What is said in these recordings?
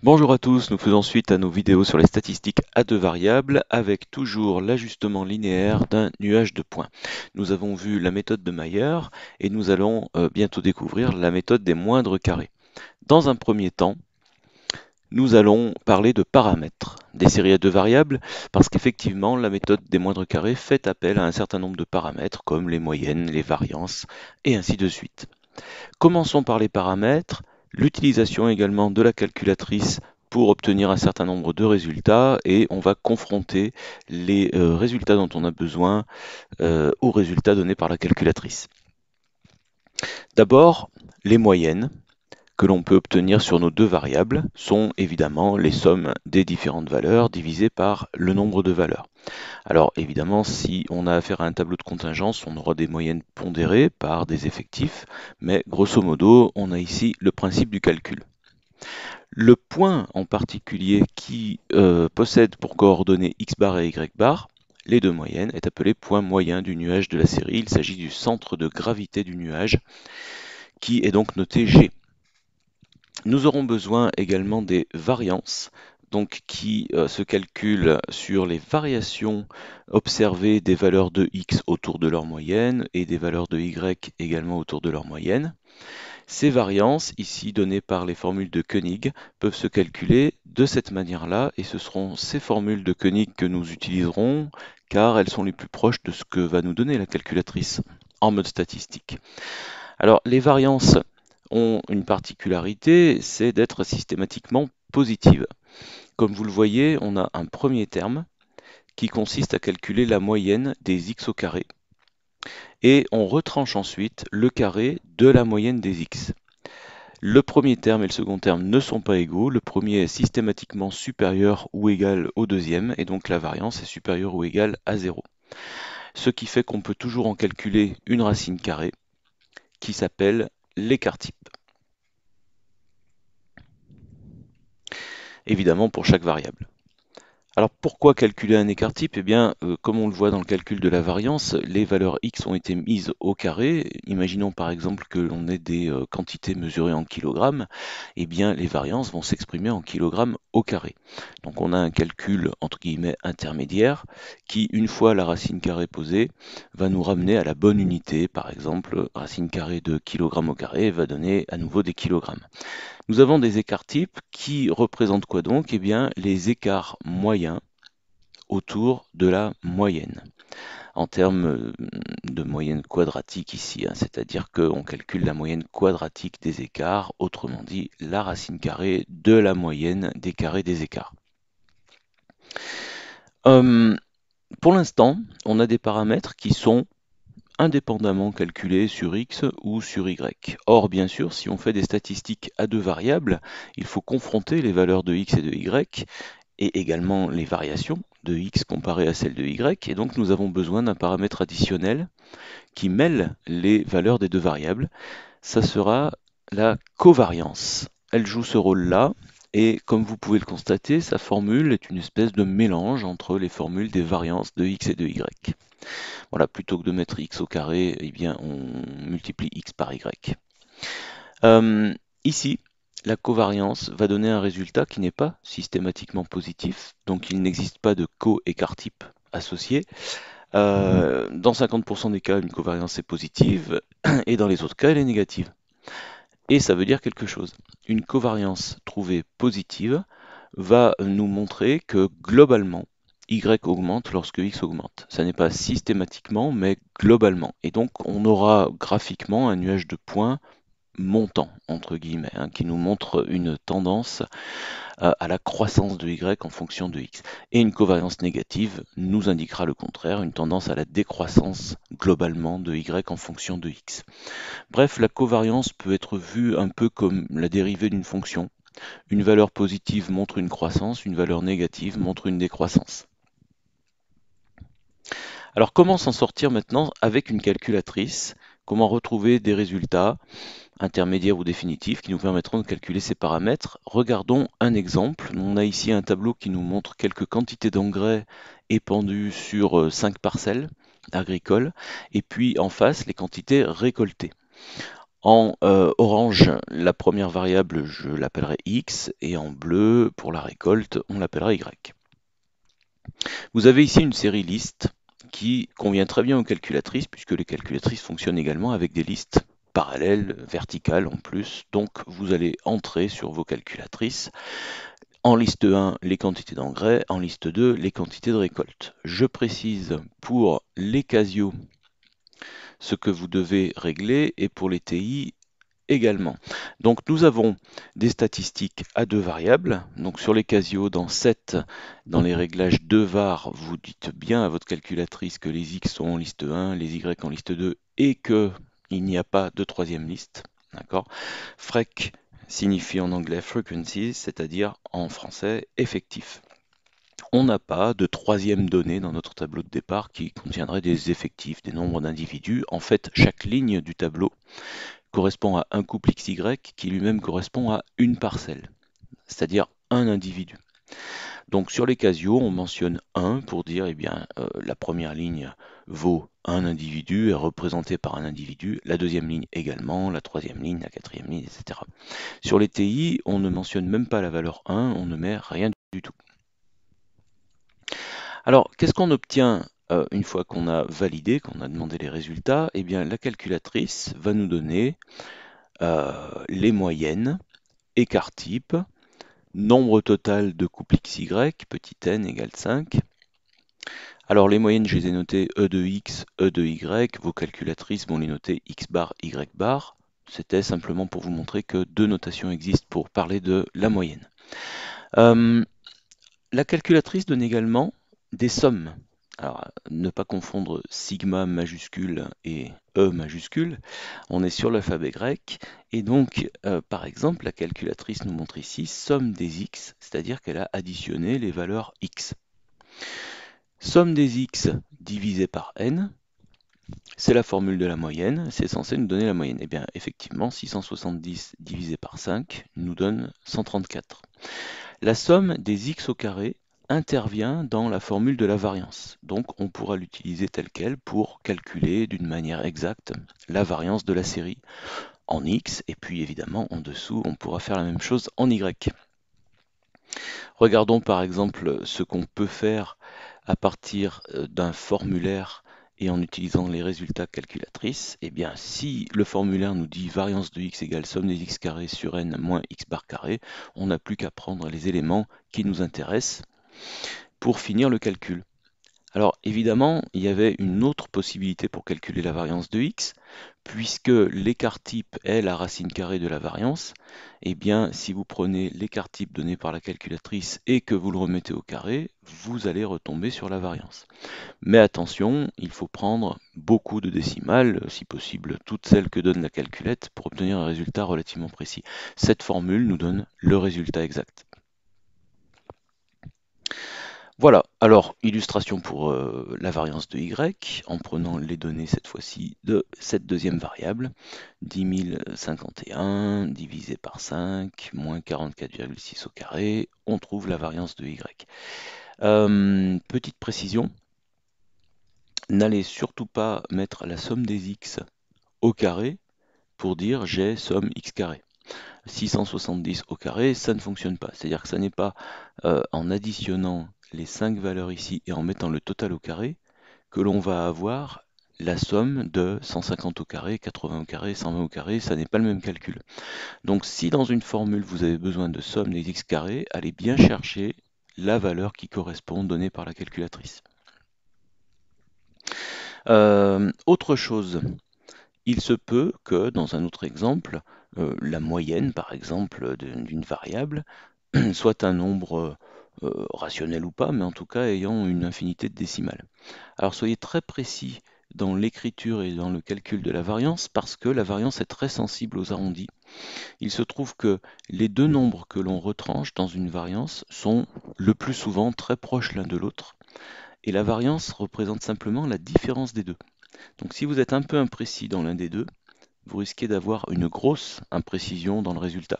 Bonjour à tous, nous faisons suite à nos vidéos sur les statistiques à deux variables avec toujours l'ajustement linéaire d'un nuage de points. Nous avons vu la méthode de Mayer et nous allons bientôt découvrir la méthode des moindres carrés. Dans un premier temps, nous allons parler de paramètres des séries à deux variables parce qu'effectivement la méthode des moindres carrés fait appel à un certain nombre de paramètres comme les moyennes, les variances et ainsi de suite. Commençons par les paramètres, l'utilisation également de la calculatrice pour obtenir un certain nombre de résultats et on va confronter les résultats dont on a besoin aux résultats donnés par la calculatrice. D'abord, les moyennes que l'on peut obtenir sur nos deux variables sont évidemment les sommes des différentes valeurs divisées par le nombre de valeurs. Alors évidemment, si on a affaire à un tableau de contingence, on aura des moyennes pondérées par des effectifs, mais grosso modo, on a ici le principe du calcul. Le point en particulier qui possède pour coordonnées x bar et y bar, les deux moyennes, est appelé point moyen du nuage de la série. Il s'agit du centre de gravité du nuage, qui est donc noté G. Nous aurons besoin également des variances, donc qui se calculent sur les variations observées des valeurs de x autour de leur moyenne et des valeurs de y également autour de leur moyenne. Ces variances, ici données par les formules de Koenig, peuvent se calculer de cette manière-là, et ce seront ces formules de Koenig que nous utiliserons, car elles sont les plus proches de ce que va nous donner la calculatrice en mode statistique. Alors, les variances ont une particularité, c'est d'être systématiquement positives. Comme vous le voyez, on a un premier terme qui consiste à calculer la moyenne des x au carré. Et on retranche ensuite le carré de la moyenne des x. Le premier terme et le second terme ne sont pas égaux. Le premier est systématiquement supérieur ou égal au deuxième, et donc la variance est supérieure ou égale à 0. Ce qui fait qu'on peut toujours en calculer une racine carrée qui s'appelle l'écart type. Évidemment pour chaque variable. Alors pourquoi calculer un écart type? Eh bien, comme on le voit dans le calcul de la variance, les valeurs x ont été mises au carré. Imaginons par exemple que l'on ait des quantités mesurées en kilogrammes. Eh bien, les variances vont s'exprimer en kilogrammes au carré. Donc on a un calcul entre guillemets intermédiaire qui, une fois la racine carrée posée, va nous ramener à la bonne unité. Par exemple, racine carrée de kilogramme au carré va donner à nouveau des kilogrammes. Nous avons des écarts types qui représentent quoi donc? Eh bien, les écarts moyens autour de la moyenne, en termes de moyenne quadratique ici, hein, c'est-à-dire qu'on calcule la moyenne quadratique des écarts, autrement dit la racine carrée de la moyenne des carrés des écarts. Pour l'instant, on a des paramètres qui sont indépendamment calculés sur x ou sur y. Or, bien sûr, si on fait des statistiques à deux variables, il faut confronter les valeurs de x et de y, et également les variations de x comparées à celles de y, et donc nous avons besoin d'un paramètre additionnel qui mêle les valeurs des deux variables. Ça sera la covariance. Elle joue ce rôle-là, et comme vous pouvez le constater, sa formule est une espèce de mélange entre les formules des variances de x et de y. Voilà, plutôt que de mettre x au carré, eh bien, on multiplie x par y. Ici, la covariance va donner un résultat qui n'est pas systématiquement positif, donc il n'existe pas de co-écart type associé. Dans 50% des cas, une covariance est positive, et dans les autres cas, elle est négative. Et ça veut dire quelque chose. Une covariance trouvée positive va nous montrer que globalement, y augmente lorsque x augmente. Ça n'est pas systématiquement, mais globalement. Et donc, on aura graphiquement un nuage de points montant, entre guillemets, hein, qui nous montre une tendance à la croissance de y en fonction de x. Et une covariance négative nous indiquera le contraire, une tendance à la décroissance globalement de y en fonction de x. Bref, la covariance peut être vue un peu comme la dérivée d'une fonction. Une valeur positive montre une croissance, une valeur négative montre une décroissance. Alors comment s'en sortir maintenant avec une calculatrice? Comment retrouver des résultats intermédiaires ou définitifs qui nous permettront de calculer ces paramètres? Regardons un exemple. On a ici un tableau qui nous montre quelques quantités d'engrais épandues sur 5 parcelles agricoles, et puis en face les quantités récoltées. En orange, la première variable, je l'appellerai x, et en bleu, pour la récolte, on l'appellera y. Vous avez ici une série liste qui convient très bien aux calculatrices, puisque les calculatrices fonctionnent également avec des listes parallèles, verticales en plus. Donc vous allez entrer sur vos calculatrices. En liste 1, les quantités d'engrais, en liste 2, les quantités de récolte. Je précise pour les Casio ce que vous devez régler et pour les TI également. Donc nous avons des statistiques à deux variables. Donc sur les Casio, dans 7, dans les réglages 2 var, vous dites bien à votre calculatrice que les X sont en liste 1, les Y en liste 2 et qu'il n'y a pas de troisième liste. D'accord. Frec signifie en anglais frequencies, c'est-à-dire en français effectif. On n'a pas de troisième donnée dans notre tableau de départ qui contiendrait des effectifs, des nombres d'individus. En fait, chaque ligne du tableau correspond à un couple XY qui lui-même correspond à une parcelle, c'est-à-dire un individu. Donc sur les Casio, on mentionne 1 pour dire eh bien, la première ligne vaut un individu, est représentée par un individu, la deuxième ligne également, la troisième ligne, la quatrième ligne, etc. Sur les TI, on ne mentionne même pas la valeur 1, on ne met rien du tout. Alors, qu'est-ce qu'on obtient une fois qu'on a validé, qu'on a demandé les résultats? Eh bien, la calculatrice va nous donner les moyennes, écart type, nombre total de couples XY, petit n égale 5. Alors les moyennes, je les ai notées E de X, E de Y. Vos calculatrices vont les noter X bar, Y bar. C'était simplement pour vous montrer que deux notations existent pour parler de la moyenne. La calculatrice donne également des sommes. Alors, ne pas confondre sigma majuscule et E majuscule. On est sur l'alphabet grec. Et donc, par exemple, la calculatrice nous montre ici somme des x, c'est-à-dire qu'elle a additionné les valeurs x. Somme des x divisé par n, c'est la formule de la moyenne, c'est censé nous donner la moyenne. Et bien, effectivement, 670 divisé par 5 nous donne 134. La somme des x au carré intervient dans la formule de la variance. Donc on pourra l'utiliser telle quelle pour calculer d'une manière exacte la variance de la série en x, et puis évidemment en dessous on pourra faire la même chose en y. Regardons par exemple ce qu'on peut faire à partir d'un formulaire et en utilisant les résultats calculatrices. Eh bien, si le formulaire nous dit variance de x égale somme des x carrés sur n moins x bar carré, on n'a plus qu'à prendre les éléments qui nous intéressent pour finir le calcul. Alors évidemment, il y avait une autre possibilité pour calculer la variance de x, puisque l'écart type est la racine carrée de la variance. Eh bien, si vous prenez l'écart type donné par la calculatrice et que vous le remettez au carré, vous allez retomber sur la variance. Mais attention, il faut prendre beaucoup de décimales, si possible toutes celles que donne la calculette, pour obtenir un résultat relativement précis. Cette formule nous donne le résultat exact. Voilà, alors illustration pour la variance de y, en prenant les données cette fois-ci de cette deuxième variable, 10 051 divisé par 5, moins 44,6 au carré, on trouve la variance de y. Petite précision, n'allez surtout pas mettre la somme des x au carré pour dire j'ai somme x carré. 670 au carré, ça ne fonctionne pas. C'est-à-dire que ça n'est pas en additionnant les 5 valeurs ici et en mettant le total au carré que l'on va avoir la somme de 150 au carré, 80 au carré, 120 au carré, ça n'est pas le même calcul. Donc si dans une formule vous avez besoin de somme des x carrés, allez bien chercher la valeur qui correspond donnée par la calculatrice. Autre chose, il se peut que dans un autre exemple, la moyenne par exemple d'une variable soit un nombre rationnel ou pas, mais en tout cas ayant une infinité de décimales. Alors soyez très précis dans l'écriture et dans le calcul de la variance, parce que la variance est très sensible aux arrondis. Il se trouve que les deux nombres que l'on retranche dans une variance sont le plus souvent très proches l'un de l'autre, et la variance représente simplement la différence des deux. Donc si vous êtes un peu imprécis dans l'un des deux, vous risquez d'avoir une grosse imprécision dans le résultat.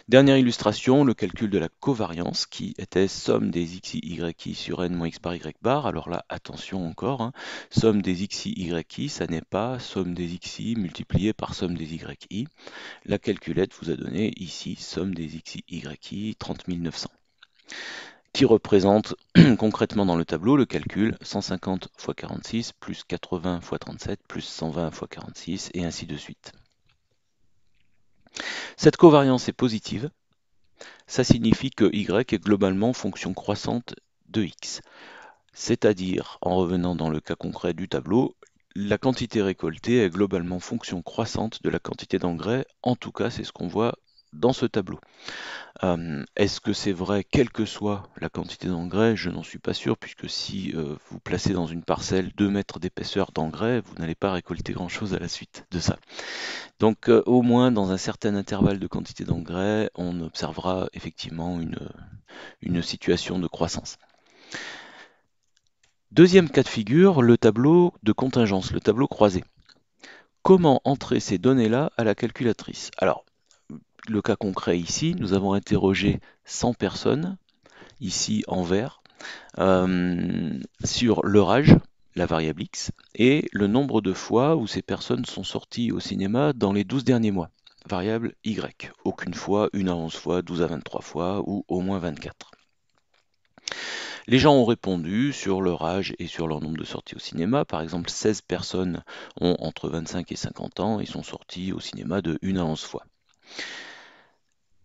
Dernière illustration, le calcul de la covariance qui était somme des xi, yi sur n moins x par y bar. Alors là, attention encore, hein, somme des xi, yi, ça n'est pas somme des xi multiplié par somme des yi. La calculette vous a donné ici somme des xi, yi 30 900, qui représente concrètement dans le tableau le calcul 150 x 46 plus 80 x 37 plus 120 x 46 et ainsi de suite. Cette covariance est positive. Ça signifie que y est globalement fonction croissante de x. C'est-à-dire, en revenant dans le cas concret du tableau, la quantité récoltée est globalement fonction croissante de la quantité d'engrais. En tout cas, c'est ce qu'on voit dans ce tableau. Est-ce que c'est vrai quelle que soit la quantité d'engrais? Je n'en suis pas sûr, puisque si vous placez dans une parcelle 2 mètres d'épaisseur d'engrais, vous n'allez pas récolter grand-chose à la suite de ça. Donc au moins dans un certain intervalle de quantité d'engrais, on observera effectivement une situation de croissance. Deuxième cas de figure, le tableau de contingence, le tableau croisé. Comment entrer ces données-là à la calculatrice? Alors, le cas concret ici, nous avons interrogé 100 personnes, ici en vert, sur leur âge, la variable x, et le nombre de fois où ces personnes sont sorties au cinéma dans les 12 derniers mois, variable y. Aucune fois, 1 à 11 fois, 12 à 23 fois, ou au moins 24. Les gens ont répondu sur leur âge et sur leur nombre de sorties au cinéma. Par exemple, 16 personnes ont entre 25 et 50 ans et sont sorties au cinéma de 1 à 11 fois.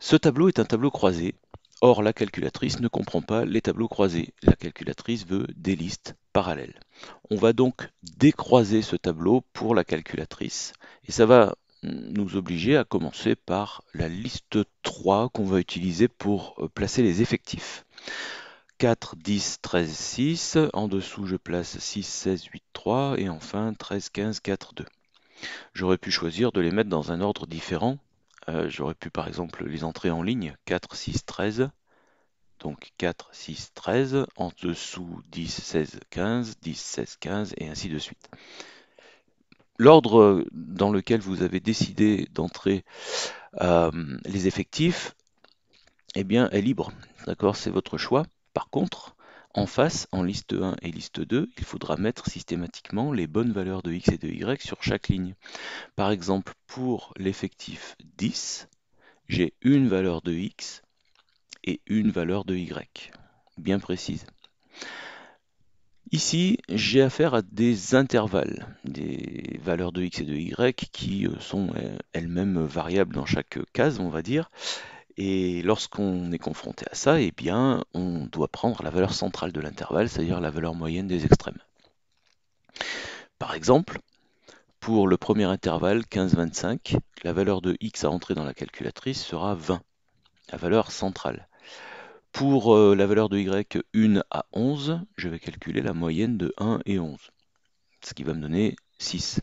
Ce tableau est un tableau croisé. Or, la calculatrice ne comprend pas les tableaux croisés. La calculatrice veut des listes parallèles. On va donc décroiser ce tableau pour la calculatrice. Et ça va nous obliger à commencer par la liste 3 qu'on va utiliser pour placer les effectifs. 4, 10, 13, 6. En dessous, je place 6, 16, 8, 3. Et enfin, 13, 15, 4, 2. J'aurais pu choisir de les mettre dans un ordre différent. J'aurais pu par exemple les entrer en ligne. 4, 6, 13. Donc 4, 6, 13. En dessous, 10, 16, 15. 10, 16, 15. Et ainsi de suite. L'ordre dans lequel vous avez décidé d'entrer les effectifs, eh bien, est libre. D'accord, c'est votre choix. Par contre, en face, en liste 1 et liste 2, il faudra mettre systématiquement les bonnes valeurs de x et de y sur chaque ligne. Par exemple, pour l'effectif 10, j'ai une valeur de x et une valeur de y, bien précise. Ici, j'ai affaire à des intervalles, des valeurs de x et de y qui sont elles-mêmes variables dans chaque case, on va dire. Et lorsqu'on est confronté à ça, eh bien, on doit prendre la valeur centrale de l'intervalle, c'est-à-dire la valeur moyenne des extrêmes. Par exemple, pour le premier intervalle 15-25, la valeur de x à entrer dans la calculatrice sera 20, la valeur centrale. Pour la valeur de y 1 à 11, je vais calculer la moyenne de 1 et 11, ce qui va me donner 6.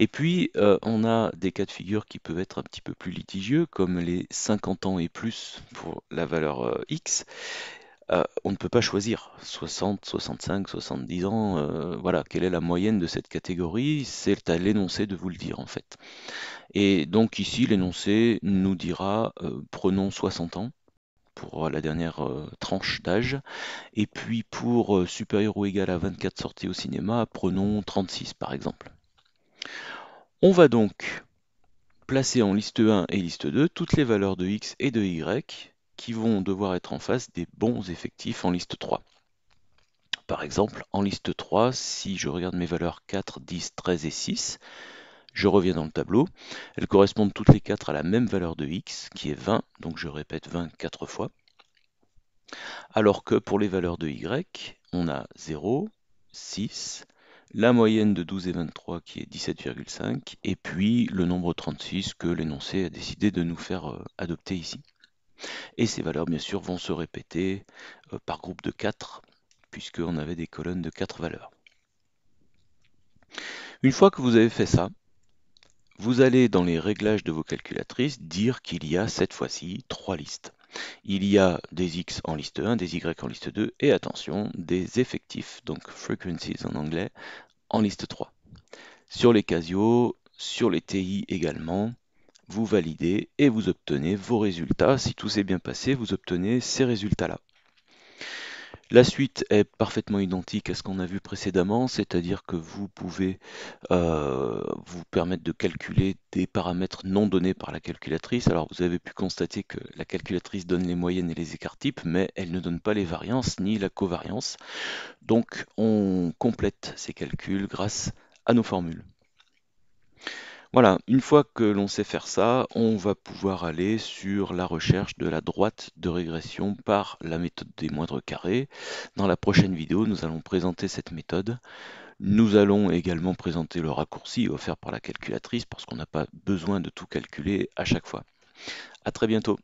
Et puis, on a des cas de figure qui peuvent être un petit peu plus litigieux, comme les 50 ans et plus pour la valeur x. On ne peut pas choisir 60, 65, 70 ans. Voilà, quelle est la moyenne de cette catégorie? C'est à l'énoncé de vous le dire, en fait. Et donc ici, l'énoncé nous dira, prenons 60 ans pour la dernière tranche d'âge. Et puis, pour supérieur ou égal à 24 sorties au cinéma, prenons 36, par exemple. On va donc placer en liste 1 et liste 2 toutes les valeurs de x et de y qui vont devoir être en face des bons effectifs en liste 3. Par exemple, en liste 3, si je regarde mes valeurs 4, 10, 13 et 6, je reviens dans le tableau. Elles correspondent toutes les 4 à la même valeur de x, qui est 20, donc je répète 20 4 fois. Alors que pour les valeurs de y, on a 0, 6, la moyenne de 12 et 23 qui est 17,5, et puis le nombre 36 que l'énoncé a décidé de nous faire adopter ici. Et ces valeurs, bien sûr, vont se répéter par groupe de 4, puisqu'on avait des colonnes de 4 valeurs. Une fois que vous avez fait ça, vous allez dans les réglages de vos calculatrices dire qu'il y a cette fois-ci 3 listes. Il y a des x en liste 1, des y en liste 2, et attention, des effectifs, donc frequencies en anglais, en liste 3. Sur les Casio, sur les TI également, vous validez et vous obtenez vos résultats. Si tout s'est bien passé, vous obtenez ces résultats-là. La suite est parfaitement identique à ce qu'on a vu précédemment, c'est-à-dire que vous pouvez vous permettre de calculer des paramètres non donnés par la calculatrice. Alors vous avez pu constater que la calculatrice donne les moyennes et les écarts-types, mais elle ne donne pas les variances ni la covariance. Donc on complète ces calculs grâce à nos formules. Voilà, une fois que l'on sait faire ça, on va pouvoir aller sur la recherche de la droite de régression par la méthode des moindres carrés. Dans la prochaine vidéo, nous allons présenter cette méthode. Nous allons également présenter le raccourci offert par la calculatrice parce qu'on n'a pas besoin de tout calculer à chaque fois. À très bientôt.